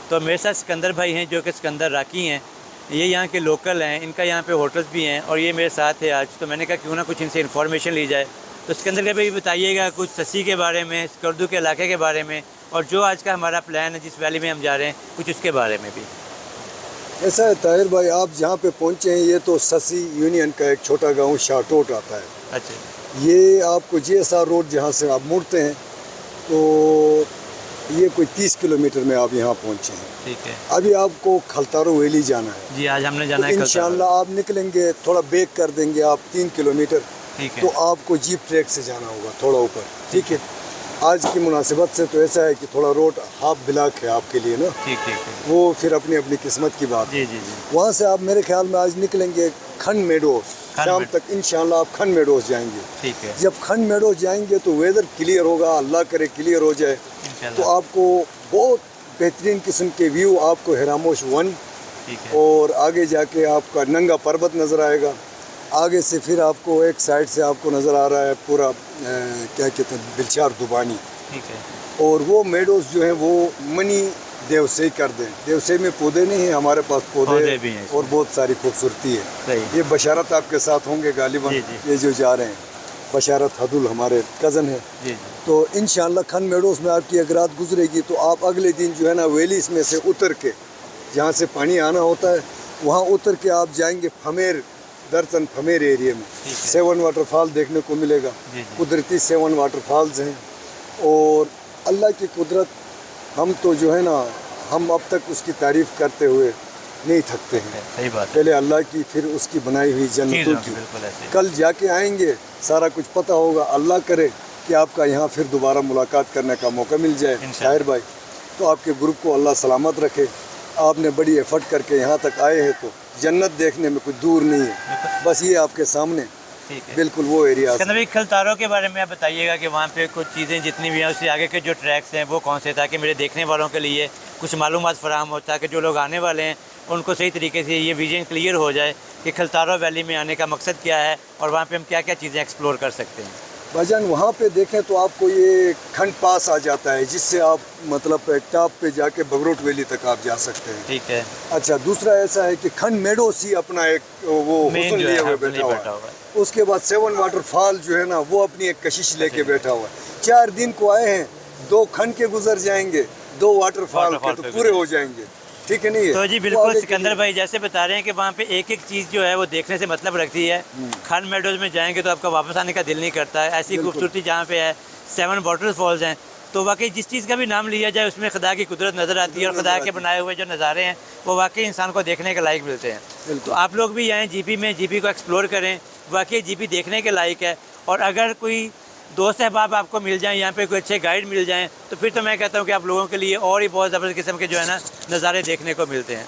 تو میرے ساتھ سکندر بھائی ہیں جو کہ سکندر راکی ہیں، یہ یہاں کے لوکل ہیں، ان کا یہاں پہ ہوٹلس بھی ہیں اور یہ میرے ساتھ ہے آج. تو میں نے کہا کیوں نہ کچھ ان سے انفارمیشن لی جائے. تو سکندر بھائی بتائیے گا کچھ سسی کے بارے میں، سکردو کے علاقے کے بارے میں، اور جو آج کا ہمارا پلان ہے جس ویلی میں ہم جا رہے ہیں کچھ اس کے بارے میں بھی. ایسا ہے طاہر بھائی، آپ جہاں پہ پہنچے ہیں یہ تو سسی یونین کا ایک چھوٹا گاؤں شاہٹوٹ آتا ہے. اچھا. یہ آپ کو جی ایس آر روڈ جہاں سے آپ مڑتے ہیں تو یہ کوئی 30 کلومیٹر میں آپ یہاں پہنچے ہیں. ٹھیک ہے. ابھی آپ کو کھلتارو ویلی جانا ہے. جی آج ہم نے تو جانا ہے انشاءاللہ آپ نکلیں گے، تھوڑا بیک کر دیں گے آپ 3 کلومیٹر، ٹھیک ہے. تو آپ کو جیپ ٹریک سے جانا ہوگا تھوڑا اوپر. ٹھیک ہے. آج کی مناسبت سے تو ایسا ہے کہ تھوڑا روڈ ہاف بلاک ہے آپ کے لیے نا، ٹھیک ٹھیک. وہ پھر اپنی اپنی قسمت کی بات ہے. جی جی جی. وہاں سے آپ میرے خیال میں آج نکلیں گے کھن میڈوز. شام تک انشاءاللہ آپ کھن میڈوز جائیں گے. ٹھیک ہے. جب کھن میڈوز جائیں گے تو ویدر کلیئر ہوگا، اللہ کرے کلیئر ہو جائے، تو آپ کو بہت بہترین قسم کے ویو آپ کو ہراموش 1 اور آگے جا کے آپ کا ننگا پربت نظر آئے گا. آگے سے پھر آپ کو ایک سائڈ سے آپ کو نظر آ رہا ہے پورا کیا کہتے ہیں بلچار دبانی. ٹھیک ہے. اور وہ میڈوز جو ہیں وہ منی دیوسے کر دیں. دیوسے میں پودے نہیں ہیں، ہمارے پاس پودے بھی ہیں اور بہت ساری خوبصورتی ہے. صحیح. یہ بشارت آپ کے ساتھ ہوں گے غالباً. جی جی. یہ جو جا رہے ہیں بشارت حدل ہمارے کزن ہیں. جی جی. تو انشاءاللہ کھن میڈوز میں آپ کی اگر رات گزرے گی تو آپ اگلے دن جو ہے نا ویلیز میں سے اتر کے، جہاں سے پانی آنا ہوتا ہے وہاں اتر کے آپ جائیں گے پھمیر درچن پھمیر ایریے میں. 7 واٹر فال دیکھنے کو ملے گا. قدرتی 7 واٹر فالز ہیں اور اللہ کی قدرت، ہم تو جو ہے نا ہم اب تک اس کی تعریف کرتے ہوئے نہیں تھکتے ہیں. صحیح بات. پہلے اللہ کی، پھر اس کی بنائی ہوئی جنتوں کی. کل جا کے آئیں گے سارا کچھ پتہ ہوگا. اللہ کرے کہ آپ کا یہاں پھر دوبارہ ملاقات کرنے کا موقع مل جائے. طاہر بھائی تو آپ کے گروپ کو اللہ سلامت رکھے. آپ نے بڑی ایفرٹ کر کے یہاں تک آئے ہیں تو جنت دیکھنے میں کچھ دور نہیں ہے، بس یہ آپ کے سامنے بالکل وہ ایریا. کھلتارو کے بارے میں آپ بتائیے گا کہ وہاں پہ کچھ چیزیں جتنی بھی ہیں اس سے آگے کے جو ٹریکس ہیں وہ کون سے، تاکہ میرے دیکھنے والوں کے لیے کچھ معلومات فراہم ہو، تاکہ جو لوگ آنے والے ہیں ان کو صحیح طریقے سے یہ ویژن کلیئر ہو جائے کہ کھلتارو ویلی میں آنے کا مقصد کیا ہے اور وہاں پہ ہم کیا کیا چیزیں ایکسپلور کر سکتے ہیں. بھائی جان وہاں پہ دیکھیں تو آپ کو یہ کھنڈ پاس آ جاتا ہے جس سے آپ مطلب ٹاپ پہ جا کے بگروٹ ویلی تک آپ جا سکتے ہیں. ٹھیک ہے. اچھا دوسرا ایسا ہے کہ کھنڈ میڈوز ہی اپنا ایک وہ حسن لیے ہوئے بیٹھا ہوا ہے. اس کے بعد 7 واٹر فال جو ہے نا وہ اپنی ایک کشش لے کے بیٹھا ہوا ہے. 4 دن کو آئے ہیں، 2 کھنڈ کے گزر جائیں گے، 2 واٹر فال کے تو پورے ہو جائیں گے. ٹھیک ہے نہیں؟ تو جی بالکل سکندر بھائی جیسے بتا رہے ہیں کہ وہاں پہ ایک ایک چیز جو ہے وہ دیکھنے سے مطلب رکھتی ہے. کھن میڈوز میں جائیں گے تو آپ کا واپس آنے کا دل نہیں کرتا ہے. ایسی خوبصورتی جہاں پہ ہے 7 واٹر فالز ہیں، تو واقعی جس چیز کا بھی نام لیا جائے اس میں خدا کی قدرت نظر آتی ہے اور خدا کے بنائے ہوئے جو نظارے ہیں وہ واقعی انسان کو دیکھنے کے لائق ملتے ہیں. تو آپ لوگ بھی آئیں جی پی میں، جی پی کو ایکسپلور کریں. واقعی جی پی دیکھنے کے لائق ہے. اور اگر کوئی دوست احباب آپ کو مل جائیں، یہاں پہ کوئی اچھے گائیڈ مل جائیں، تو پھر تو میں کہتا ہوں کہ آپ لوگوں کے لیے اور ہی بہت زبردست قسم کے جو ہے نا نظارے دیکھنے کو ملتے ہیں.